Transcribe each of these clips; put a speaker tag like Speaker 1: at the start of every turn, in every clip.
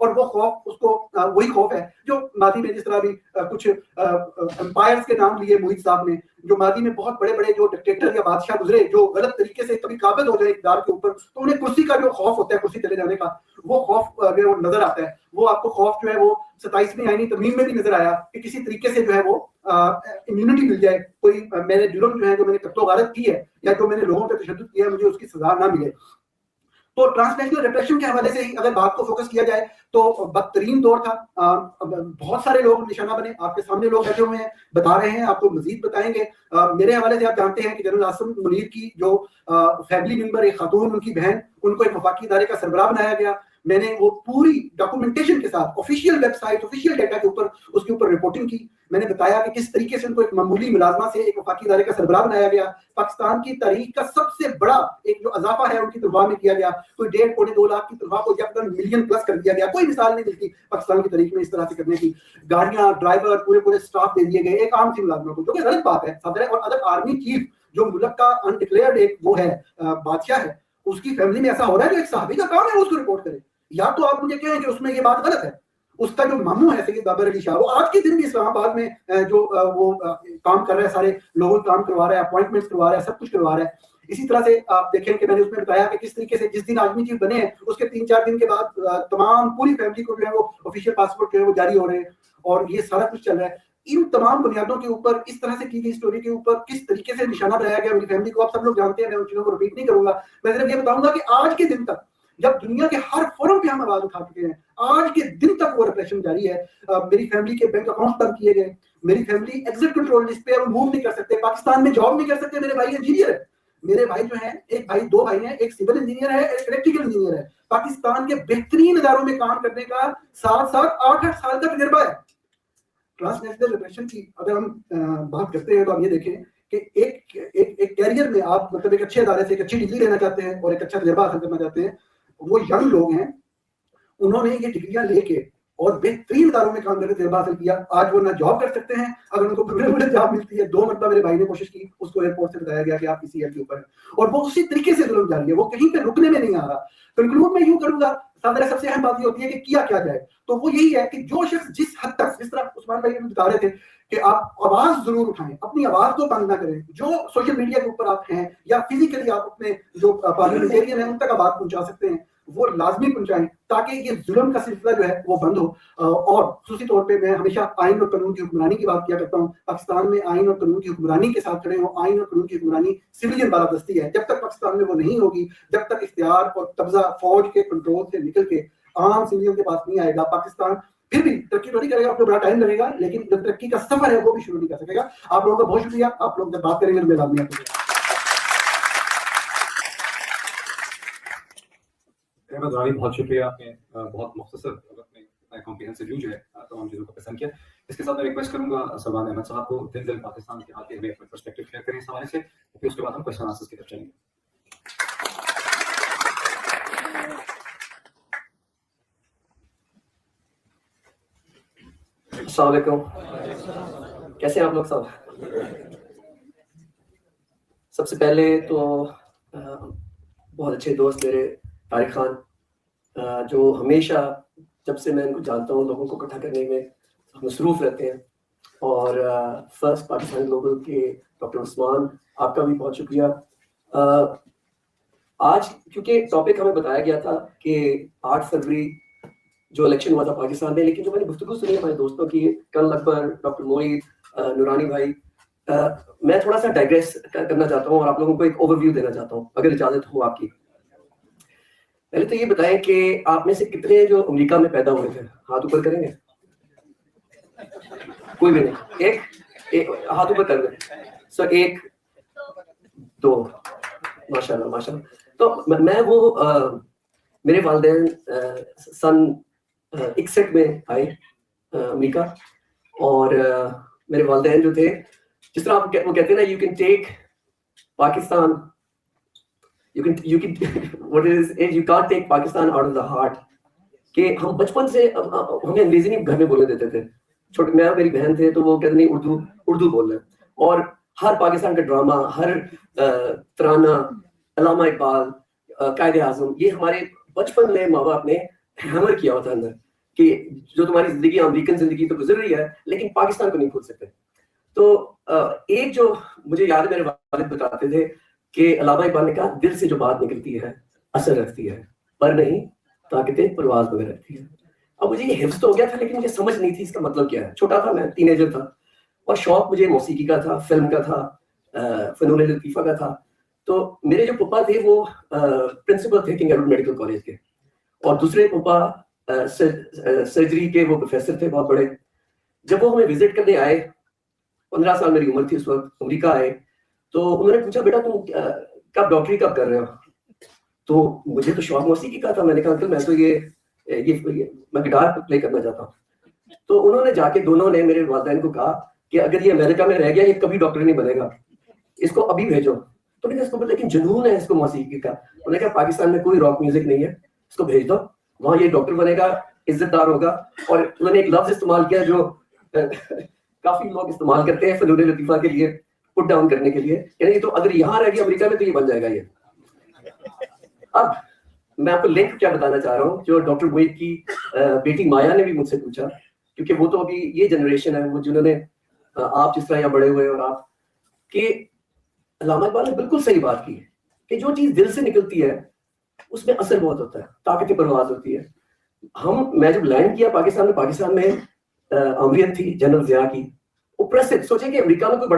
Speaker 1: اور وہ خوف اس کو وہی خوف ہے جو ماضی میں جس طرح بھی کچھ امپائرز کے نام لیے محیط صاحب نے, جو ماضی میں بہت بڑے بڑے جو ڈکٹیٹر یا بادشاہ گزرے جو غلط طریقے سے کبھی قابض ہو جائے اقتدار کے اوپر, تو انہیں کرسی کا جو خوف ہوتا ہے, کرسی چلے جانے کا, وہ خوف جو ہے وہ نظر آتا ہے. وہ آپ کو خوف جو ہے وہ 27ویں آئینی ترمیم میں بھی نظر آیا کہ کسی طریقے سے جو ہے وہ امیونٹی مل جائے, کوئی میں نے جرم جو ہے جو میں نے قتل و غارت کی ہے یا جو میں نے لوگوں پہ تشدد کیا ہے مجھے اس کی سزا نہ ملے. تو ٹرانسنیشنل ریپریشن کے حوالے سے ہی اگر بات کو فوکس کیا جائے تو بدترین دور تھا. بہت سارے لوگ نشانہ بنے, آپ کے سامنے لوگ بیٹھے ہوئے ہیں, بتا رہے ہیں, آپ کو مزید بتائیں گے. میرے حوالے سے آپ جانتے ہیں کہ جنرل عاصم منیر کی جو فیملی ممبر, ایک خاتون, ان کی بہن, ان کو ایک وفاقی ادارے کا سربراہ بنایا گیا. میں نے وہ پوری ڈاکومنٹیشن کے ساتھ official website, official data کے اوپر اس کے اوپر رپورٹنگ کی. میں نے بتایا کہ کس طریقے سے ان کو ایک معمولی ملازمہ سے ایک وفاقی ادارے کا سربراہ بنایا گیا. پاکستان کی تاریخ کا سب سے بڑا ایک جو اضافہ ہے ان کی تنخواہ میں کیا گیا, کوئی 1.5-2 لاکھ کی تنخواہ کو یکدم ملین پلس کر دیا گیا. کوئی مثال نہیں ملتی پاکستان کی تاریخ میں اس طرح سے کرنے کی. گاڑیاں, ڈرائیور, پورے اسٹاف دے دیے گئے ایک عام سی ملازموں کو, جو کہ غلط بات ہے. صدر اور ادر آرمی چیف جو ملک کا انڈکلیئرڈ ایک وہ ہے بادشاہ ہے, اس کی فیملی میں ایسا ہو رہا ہے جو ایک صحابی کا کام ہے اس کو رپورٹ کرے. یا تو آپ مجھے کہیں کہ اس میں یہ بات غلط ہے. اس کا جو ماموں ہے سید بابر علی شاہ, وہ آج کے دن بھی اسلام آباد میں جو وہ کام کر رہا ہے, سارے لوگوں کو کام کروا رہا ہے, اپوائنٹمنٹس کروا رہا ہے, سب کچھ کروا رہا ہے. اسی طرح سے آپ دیکھیں کہ میں نے اس میں بتایا کہ کس طریقے سے جس دن آرمی چیف بنے ہیں اس کے 3-4 دن کے بعد تمام پوری فیملی کو جو ہے وہ آفیشیل پاسپورٹ جو ہے وہ جاری ہو رہے ہیں, اور یہ سارا کچھ چل رہا ہے. ان تمام بنیادوں کے اوپر, اس طرح سے کی گئی اسٹوری کے اوپر کس طریقے سے نشانہ بنایا گیا میری فیملی کو, آپ سب لوگ جانتے ہیں, میں ان چیزوں کو ریپیٹ نہیں کروں گا. میں صرف یہ بتاؤں گا کہ آج کے دن تک جب دنیا کے ہر فورم پہ ہم آواز اٹھا چکے ہیں, آج کے دن تک وہ ریپریشن جاری ہے. میری فیملی کے بینک اکاؤنٹ بند کیے گئے, میری فیملی ایگزٹ کنٹرول لسٹ پہ, وہ موو نہیں کر سکتے, پاکستان میں جاب نہیں کر سکتے. میرے بھائی انجینئر ہے, میرے بھائی جو ہیں, ایک بھائی, 2 بھائی ہیں, ایک سول انجینئر ہے, ایک الیکٹریکل انجینئر ہے. پاکستان کے بہترین اداروں میں کام کرنے کا 7-8 سال کا تجربہ ہے. ٹرانسنیشنل ریپریشن کی اگر ہم بات کرتے ہیں تو آپ یہ دیکھیں کہ ایک کیریئر میں آپ مطلب ایک اچھے ادارے سے ایک اچھی ڈگری لینا چاہتے ہیں اور ایک اچھا تجربہ حاصل کرنا چاہتے ہیں. وہ ینگ لوگ ہیں, انہوں نے یہ ڈگریاں لے کے اور بہترین اداروں میں کام کر کے تجربہ حاصل کیا. آج وہ نہ جاب کر سکتے ہیں, اگر ان کو بڑے جاب ملتی ہے. 2 مرتبہ میرے بھائی نے کوشش کی, اس کو ایئرپورٹ سے بتایا گیا کہ آپ کسی ایئر کے اوپر ہیں, اور وہ اسی طریقے سے ظلم جاری ہے, وہ کہیں پہ رکنے میں نہیں آ رہا. کنکلوڈ میں یوں کروں گا, سب سے اہم بات یہ ہوتی ہے کہ کیا جائے, تو وہ یہی ہے کہ جو شخص جس حد تک, جس طرح عثمان بھائی بتا رہے تھے کہ آپ آواز ضرور اٹھائیں, اپنی آواز کو بند نہ کریں. جو سوشل میڈیا کے اوپر آپ ہیں یا فزیکلی آپ اپنے جو پارلیمنٹیرین ہیں ان تک آواز پہنچا سکتے ہیں, وہ لازمی پہنچائیں تاکہ یہ ظلم کا سلسلہ جو ہے وہ بند ہو. اور خصوصی طور پہ میں ہمیشہ آئین اور قانون کی حکمرانی کی بات کیا کرتا ہوں. پاکستان میں آئین اور قانون کی حکمرانی کے ساتھ کھڑے ہوں. آئین اور قانون کی حکمرانی سویلین بالادستی ہے. جب تک پاکستان میں وہ نہیں ہوگی, جب تک اختیار اور قبضہ فوج کے کنٹرول سے نکل کے عام سویلین کے پاس نہیں آئے گا, پاکستان پھر بھی ترقی تو نہیں کرے گا, آپ کو بڑا ٹائم لگے گا, لیکن جو ترقی کا سفر ہے وہ بھی شروع نہیں کر سکے گا. آپ لوگوں کا بہت شکریہ. آپ لوگ جب بات کریں گے تو میں لازمی آپ کو
Speaker 2: احمد رانی, بہت شکریہ. آپ نے بہت مختصر وقت میں اتنا کمپریہنسو ویو جو ہے تمام چیزوں کو پسند کیا. اس کے ساتھ میں ریکویسٹ کروں گا سلمان احمد صاحب کو دل پاکستان کے آتے ہوئے اپنا پرسپیکٹو شیئر کریں اس حوالے سے, پھر اس کے بعد ہم کویشچن آنسرز کی طرف چلیں گے.
Speaker 3: السلام علیکم, کیسے ہیں آپ لوگ سب؟ سب سے پہلے تو بہت اچھے دوست میرے طارق خان, جو ہمیشہ جب سے میں ان کو جانتا ہوں لوگوں کو اکٹھا کرنے میں مصروف رہتے ہیں. اور فرسٹ پاکستان گلوبل کے ڈاکٹر عثمان, آپ کا بھی بہت شکریہ. آج کیونکہ ٹاپک ہمیں بتایا گیا تھا کہ 8 فروری جو الیکشن ہوا تھا پاکستان میں, لیکن جو میں نے گفتگو سنی ہمارے دوستوں کی کل اکبر, ڈاکٹر موعید, نورانی بھائی, میں تھوڑا سا ڈائگریس کرنا چاہتا ہوں اور آپ لوگوں کو ایک اوور ویو دینا چاہتا ہوں اگر اجازت ہو آپ کی. پہلے تو یہ بتائیں کہ آپ میں سے کتنے جو امریکہ میں پیدا ہوئے تھے, ہاتھ اوپر کریں گے؟ کوئی بھی نہیں, ایک ہاتھ اوپر کر دیں. سو 1 2 ماشاء اللہ ماشاء اللہ. تو میں وہ میرے والدین سن 61 میں آئے امریکہ, اور میرے والدین جو تھے, جس طرح وہ کہتے ہیں نا, you can take Pakistan, you can't take Pakistan out of the heart. کہ ہم بچپن سے ہمیں انگریزی نہیں گھر میں بولنے دیتے تھے. چھوٹے میں میری بہن تھے تو وہ کہتے نہیں اردو بول رہے ہیں, اور ہر پاکستان کا ڈرامہ, ہر ترانہ, علامہ اقبال, قائد اعظم, یہ ہمارے بچپن میں ماں باپ نے ہیمر کیا ہوتا اندر کہ جو تمہاری زندگی امریکن زندگی تو گزر رہی ہے لیکن پاکستان کو نہیں کھول سکتے. تو ایک جو مجھے یاد ہے میرے والد بتاتے تھے کہ علامہ اقبال نے کہا دل سے جو بات نکلتی ہے اثر رکھتی ہے پر نہیں طاقت پرواز میں رکھتی ہے. اب مجھے یہ حفظ تو ہو گیا تھا لیکن مجھے سمجھ نہیں تھی اس کا مطلب کیا ہے. چھوٹا تھا میں, ٹین ایجر تھا, اور شوق مجھے موسیقی کا تھا, فلم کا تھا, فنون لطیفہ کا تھا. تو میرے جو پپا تھے وہ پرنسپل تھے کنگ ایڈورڈ میڈیکل کالج کے, اور دوسرے پپا سرجری کے وہ پروفیسر تھے بہت بڑے. جب وہ ہمیں وزٹ کرنے آئے, 15 سال میری عمر تھی اس وقت, امریکہ آئے, تو انہوں نے پوچھا بیٹا تم کب ڈاکٹری کب کر رہے ہو؟ تو مجھے تو شوق موسیقی کا تھا. میں نے کہا انکل میں تو یہ میں گٹار پلے کرنا چاہتا ہوں. تو انہوں نے جا کے دونوں نے میرے والدین کو کہا کہ اگر یہ امریکہ میں رہ گیا یہ کبھی ڈاکٹر نہیں بنے گا, اس کو ابھی بھیجو. تو میں نے اس کو لیکن جنون ہے اس کو موسیقی کا. انہوں نے کہا پاکستان میں کوئی راک میوزک نہیں ہے, اس کو بھیج دو, وہاں یہ ڈاکٹر بنے گا, عزت دار ہوگا. اور انہوں نے ایک لفظ استعمال کیا جو کافی لوگ استعمال کرتے ہیں فنون لطیفہ کے لیے, پٹ ڈاؤن کرنے کے لیے, یعنی تو اگر یہاں رہ گیا امریکہ میں تو یہ بن جائے گا یہ. اب میں آپ کو لنک کیا بتانا چاہ رہا ہوں جو ڈاکٹر موہت کی بیٹی مایا نے بھی مجھ سے پوچھا, کیونکہ وہ تو ابھی یہ جنریشن ہے وہ جنہوں نے آپ جس طرح یہاں بڑے ہوئے, اور آپ کہ علامہ اقبال نے بالکل صحیح بات کی کہ جو چیز دل سے نکلتی ہے اس میں اثر بہت ہوتا ہے, طاقت پرواز ہوتی ہے. میں جب لینڈ کیا پاکستان میں امریت تھی جنرل ضیاء کی, اوپریسو. سوچیں کہ امریکہ میں کوئی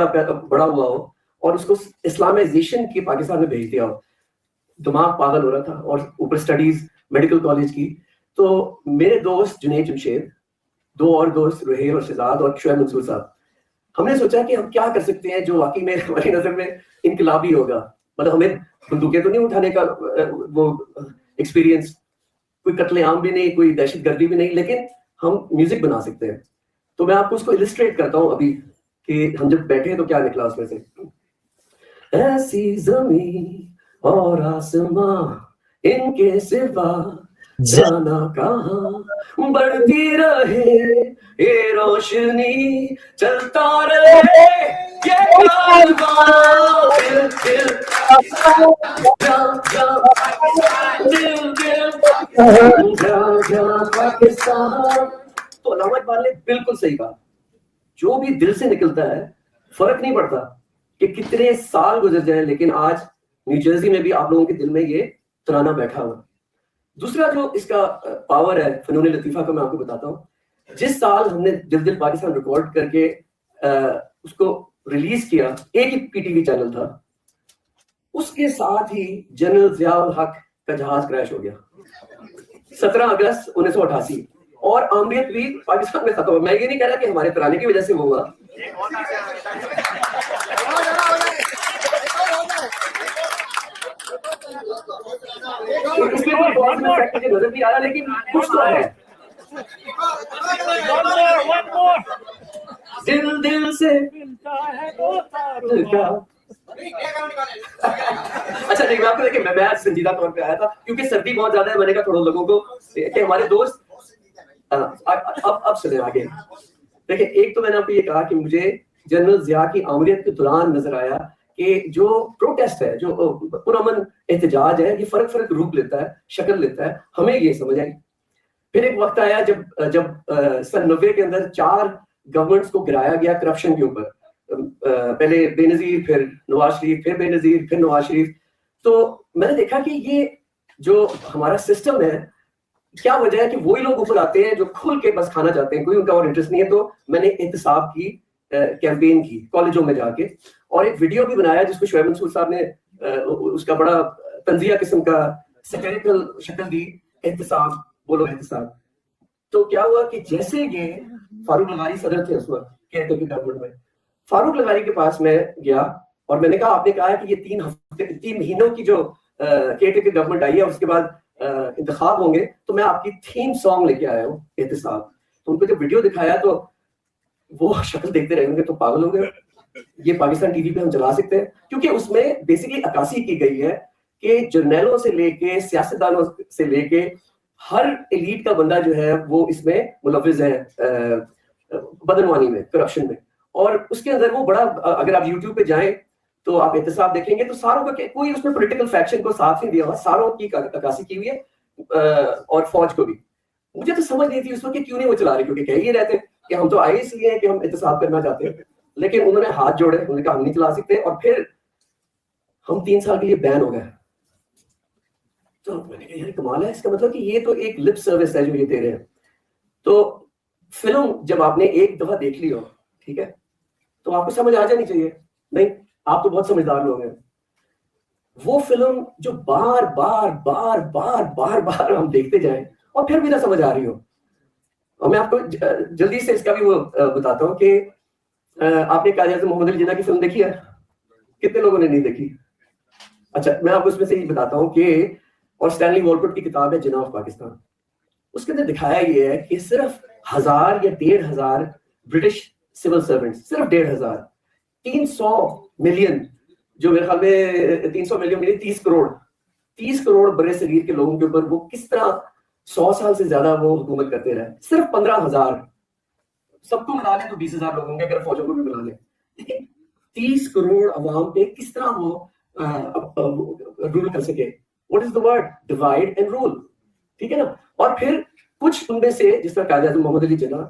Speaker 3: بڑا ہوا ہو اور اس کو اسلامائزیشن کی پاکستان میں بھیج دیا ہو, دماغ پاگل ہو رہا تھا, اور اوپر اسٹڈیز میڈیکل کالج کی. تو میرے دوست جنید جمشید, 2 اور دوست رحیل اور شہزاد اور شعیب منصور صاحب, ہم نے سوچا کہ ہم کیا کر سکتے ہیں جو واقعی میں ہماری نظر میں انقلابی ہوگا. مطلب ہمیں بندوقیں تو نہیں اٹھانے کا وہ ایکسپیرینس, کوئی قتل عام بھی نہیں, کوئی دہشت گردی بھی نہیں, لیکن ہم میوزک بنا سکتے ہیں. تو میں آپ کو اس کو السٹریٹ کرتا ہوں ابھی کہ ہم جب بیٹھے تو کیا نکلا اس میں سے. ایسی زمین اور آسماں ان کے سوا جانا کہاں, بڑھتی رہے یہ روشنی, چلتا رہے یہ کارواں, پاکستان. تو علامہ اقبال نے بالکل صحیح کہا, جو بھی دل سے نکلتا ہے فرق نہیں پڑتا کہ کتنے سال گزر جائیں, لیکن آج نیو جرسی میں بھی آپ لوگوں کے دل میں یہ ترانہ بیٹھا ہوا. دوسرا جو اس کا پاور ہے فنون لطیفہ کا میں آپ کو بتاتا ہوں. جس سال ہم نے دل دل پاکستان ریکارڈ کر کے اس کو ریلیز کیا, ایک ہی PTV چینل تھا, اس کے ساتھ ہی جنرل ضیاء الحق کا جہاز کریش ہو گیا 17 اگست 1988, اور آمریت بھی پاکستان میں ختم ہوا. میں یہ نہیں کہہ رہا کہ ہمارے ترانے کی وجہ سے وہ ہوا, اس میں کوئی بہت میں فیکٹ نظر نہیں آ رہا, لیکن کچھ تو ہے. دل سے اچھا نہیں, میں آپ کو دیکھیں میں سنجیدہ طور پہ آیا تھا کیونکہ سردی بہت زیادہ ہے. میں نے کہا تھوڑا لوگوں کو کہ ہمارے دوست اب سنیں آگے. دیکھیں ایک تو میں نے آپ کو یہ کہا کہ مجھے جنرل ضیاء کی آمریت کے دوران نظر آیا کہ جو پروٹیسٹ ہے, جو پرامن احتجاج ہے, یہ فرق روپ لیتا ہے, شکل لیتا ہے, ہمیں یہ سمجھ آئی. پھر ایک وقت آیا جب سن 90 کے اندر 4 گورنمنٹس کو گرایا گیا کرپشن کے اوپر, پہلے بے نظیر, پھر نواز شریف, پھر بے نظیر, پھر نواز شریف. تو میں نے دیکھا کہ یہ جو ہمارا سسٹم ہے, کیا وجہ ہے کہ وہی لوگ اوپر آتے ہیں جو کھل کے بس کھانا چاہتے ہیں, کوئی ان کا اور انٹرسٹ نہیں ہے. تو میں نے احتساب کی کیمپین کی کالجوں میں جا کے, اور ایک ویڈیو بھی بنایا جس کو شعیب منصور صاحب نے اس کا بڑا تنزیہ قسم کا سیٹیریکل شکل دی, احتساب بولو احتساب. تو کیا ہوا کہ جیسے یہ فاروق لغاری صدر تھے اس وقت کہتے کی گورنمنٹ میں, فاروق لغاری کے پاس میں گیا اور میں نے کہا آپ نے کہا ہے کہ یہ 3 مہینوں کی جو کی گورنمنٹ آئی ہے اس کے بعد انتخاب ہوں گے, تو میں آپ کی تھیم سانگ لے کے آیا ہوں احتساب. تو ان کو جب ویڈیو دکھایا تو وہ شکل دیکھتے رہیں گے تو پاگل ہو گئے, یہ پاکستان ٹی وی پہ ہم چلا سکتے ہیں, کیونکہ اس میں بیسکلی عکاسی کی گئی ہے کہ جرنیلوں سے لے کے سیاستدانوں سے لے کے ہر ایلیٹ کا بندہ جو ہے وہ اس میں ملوث ہے بدعنوانی میں, کرپشن میں. اور اس کے اندر وہ بڑا, اگر آپ یوٹیوب پہ جائیں تو آپ احتساب دیکھیں گے تو ساروں کا کوئی اس میں پولیٹیکل فیکشن کو ساتھ نہیں دیا ہوا, ساروں کی عکاسی کی ہوئی ہے, اور فوج کو بھی. مجھے تو سمجھ نہیں تھی اس وقت کہ کیوں نہیں وہ چلا رہے, کیونکہ کہہ یہ رہتے کہ ہم تو آئے اس لیے ہیں کہ ہم احتساب کرنا چاہتے ہیں, لیکن انہوں نے ہاتھ جوڑے, انہوں نے کہا ہم نہیں چلا سکتے, اور پھر ہم 3 سال کے لیے بین ہو گئے. تو میں نے کہا یار کمال ہے, اس کا مطلب کہ یہ تو ایک لپ سروس ہے جو یہ دے رہے ہیں. تو فلم جب آپ نے ایک دفعہ دیکھ لی ہو, ٹھیک ہے, تو آپ کو سمجھ آ جانی چاہیے. نہیں, آپ تو بہت سمجھدار لوگ ہیں. وہ فلم جو بار بار بار بار بار بار ہم دیکھتے جائیں اور پھر بھی نہ سمجھ آ رہی ہو. اور میں آپ کو جلدی سے اس کا بھی وہ بتاتا ہوں کہ آپ نے قائد اعظم محمد علی جناح کی فلم دیکھی ہے؟ کتنے لوگوں نے نہیں دیکھی؟ اچھا, میں آپ کو اس میں سے یہ بتاتا ہوں کہ, اور اسٹینلی والکوٹ کی کتاب ہے جناح آف پاکستان, اس کے اندر دکھایا یہ ہے کہ صرف 1000 یا 1500 برٹش سول سرونٹ, صرف 1500, 300 ملین, جو میرے خیال میں 300 ملین 30 کروڑ برے صغیر کے لوگوں کے اوپر وہ کس طرح 100 سال سے زیادہ وہ حکومت کرتے رہے. صرف 15000, سب کو ملا لیں تو 20000 لوگ ہوں گے اگر فوجوں کو بھی ملا لیں, لیکن 30 کروڑ عوام پہ کس طرح وہ رول کر سکے. What is the word? Divide and rule, ٹھیک ہے نا. اور پھر کچھ ان میں سے جس طرح قائد اعظم محمد علی جناح,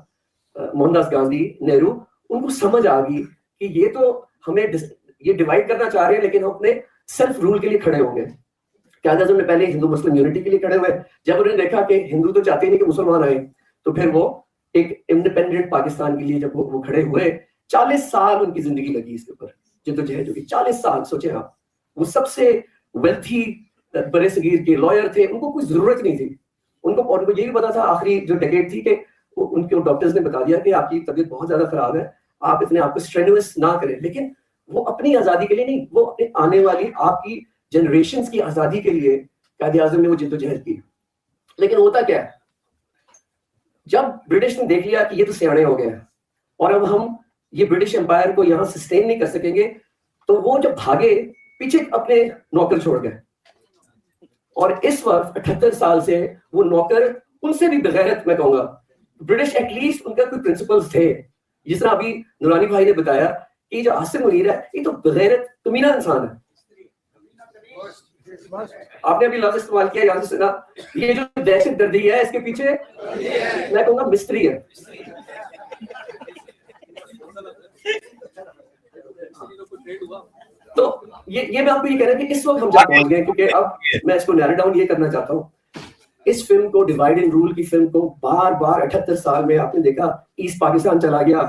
Speaker 3: موہن داس گاندھی, نہرو, ان کو سمجھ آ گئی کہ یہ تو ہمیں یہ ڈیوائڈ کرنا چاہ رہے ہیں, لیکن ہم اپنے سیلف رول کے لیے کھڑے ہوں گے. قائد اعظم نے پہلے ہندو مسلم یونٹی کے لیے کھڑے ہوئے. جب انہوں نے دیکھا کہ ہندو تو چاہتے ہی نہیں کہ مسلمان آئے, تو پھر وہ ایک انڈیپینڈنٹ پاکستان کے لیے جب وہ کھڑے ہوئے, 40 سال ان کی زندگی لگی اس کے اوپر جدوجہد ہوگی. 40 سال سوچیں آپ. وہ سب سے ویلتھی برے صغیر کے لائر تھے, ان کو کوئی ضرورت نہیں تھی. ان کو یہ بھی پتا تھا آخری جو ڈیکیڈ تھی کہ ان کے ڈاکٹرز نے بتا دیا کہ آپ کی طبیعت بہت زیادہ خراب ہے, آپ اتنے آپ کو اسٹرینوس نہ کریں. لیکن وہ اپنی آزادی کے لیے نہیں, وہ اپنے آنے والی آپ کی جنریشنز کی آزادی کے لیے قائد اعظم نے وہ جدوجہد کی. لیکن ہوتا کیا ہے, جب برٹش نے دیکھ لیا کہ یہ تو سیانے ہو گئے ہیں اور اب ہم یہ برٹش امپائر کو یہاں سسٹین نہیں کر سکیں گے, تو وہ جب بھاگے پیچھے اپنے نوکر چھوڑ گئے. اور اس وقت 78 سال سے وہ نوکر ان سے بھی بغیرت, میں کہوں گا برٹش ایٹ لیسٹ ان کا کوئی پرنسپلز تھے. جس طرح ابھی نورانی بھائی نے بتایا کہ جو عاصم منیر ہے یہ تو بغیرت کمینہ انسان ہے. آپ نے ابھی لفظ استعمال کیا یہاں سے سنا, یہ جو دہشت گردی ہے اس کے پیچھے میں کہوں گا مستری ہے. تو یہ میں آپ کو یہ کہہ رہا ہوں کہ اس وقت ہم جا پہنچ گئے, کیونکہ اب میں اس کو نیرو ڈاؤن یہ کرنا چاہتا ہوں. اس فلم کو, ڈیوائڈ اینڈ رول کی فلم کو, بار بار 78 سال میں آپ نے دیکھا ایسٹ پاکستان چلا گیا,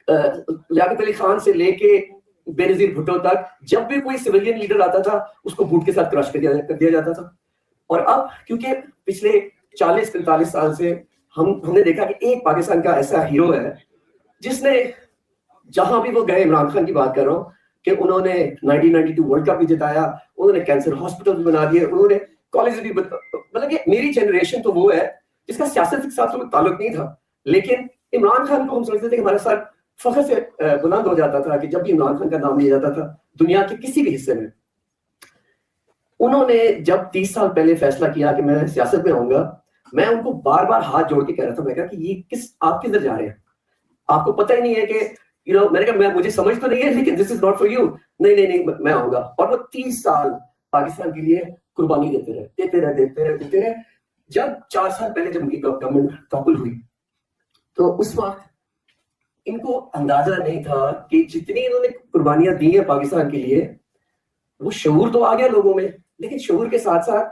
Speaker 3: لیاقت علی خان سے لے کے بے نظیر بھٹو تک, جب بھی کوئی سویلین لیڈر آتا تھا اس کو بوٹ کے ساتھ کراش کر دیا جاتا تھا. اور اب کیونکہ پچھلے 40-45 سال سے ہم نے دیکھا کہ ایک پاکستان کا ایسا ہیرو ہے جس نے جہاں بھی وہ گئے, عمران خان کی بات کر رہا ہوں, کہ انہوں نے 1992 ورلڈ کپ بھی جتایا, انہوں نے کینسر ہاسپٹل بھی بنا دیے, انہوں نے کالج بھی, مطلب کہ میری جنریشن تو وہ ہے جس کا سیاست کے ساتھ کوئی تعلق نہیں تھا, لیکن عمران خان کو ہم سمجھتے تھے کہ ہمارے ساتھ فخر سے بلند ہو جاتا تھا کہ جب بھی عمران خان کا نام لیا جاتا تھا دنیا کے کسی بھی حصے میں. انہوں نے جب 30 سال پہلے فیصلہ کیا کہ میں سیاست میں آؤں گا, میں ان کو بار بار ہاتھ جوڑ کے کہہ رہا تھا, میں کہا کہ یہ آپ کدھر جا رہے ہیں, آپ کو پتہ ہی نہیں ہے کہ میں نے کہا مجھے سمجھ تو نہیں ہے لیکن دس از ناٹ فار یو. نہیں میں آؤں گا. اور وہ 30 سال پاکستان کے لیے قربانی دیتے رہے. جب 4 سال پہلے جب ان کی گورنمنٹ ٹاپل ہوئی تو اس وقت ان کو اندازہ نہیں تھا کہ جتنی انہوں نے قربانیاں دی ہیں پاکستان کے لیے, وہ شعور تو آ گیا لوگوں میں, لیکن شعور کے ساتھ ساتھ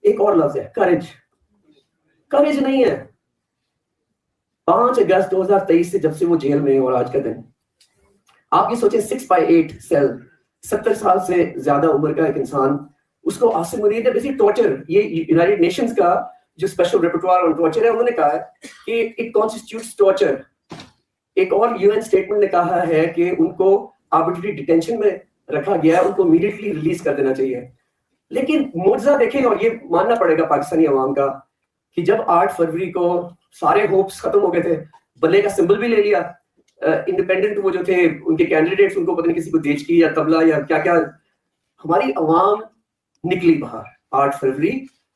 Speaker 3: ایک اور لفظ ہے کریج نہیں ہے. 5 اگست 2023 سے جب سے وہ جیل میں, اور آج کا دن آپ یہ سوچیں 6/8 سیل, 70 سال سے زیادہ عمر کا ایک انسان, اس کو عاصم منیر نے بیسک ٹارچر, یہ یونائٹڈ نیشنز کا جو اسپیشل ریپرٹوار آن ٹارچر ہے انہوں نے کہا ہے کہ اٹ کانسٹیٹیوٹس ٹارچر. ایک اور UN اسٹیٹمنٹ نے کہا ہے کہ ان کو آربیٹری ڈیٹینشن میں رکھا گیا ہے, ان کو امیڈیٹلی ریلیز کر دینا چاہیے. لیکن معجزہ دیکھیں, اور یہ ماننا پڑے گا پاکستانی عوام کا, کہ جب 8 فروری کو سارے ہوپس ختم ہو گئے تھے, بلے کا سمبل بھی لے لیا, انڈیپینڈنٹ وہ جو تھے ان کے کینڈیڈیٹس, ان کو پتہ نہیں کسی کو دیچکی یا تبلا یا کیا کیا, ہماری عوام نکلی باہر 8 فروری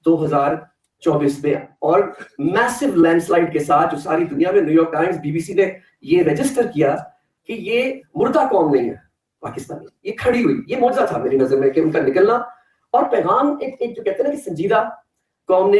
Speaker 3: 2024 میں, اور میسو لینڈ سلائڈ کے ساتھ, جو ساری دنیا میں نیو یارک ٹائمز, BBC نے یہ رجسٹر کیا کہ یہ مردہ قوم نہیں ہے پاکستانی, یہ کھڑی ہوئی. یہ معجزہ تھا میری نظر میں کہ ان کا نکلنا, اور پیغام ایک جو کہتے ہیں نا کہ سنجیدہ قوم نے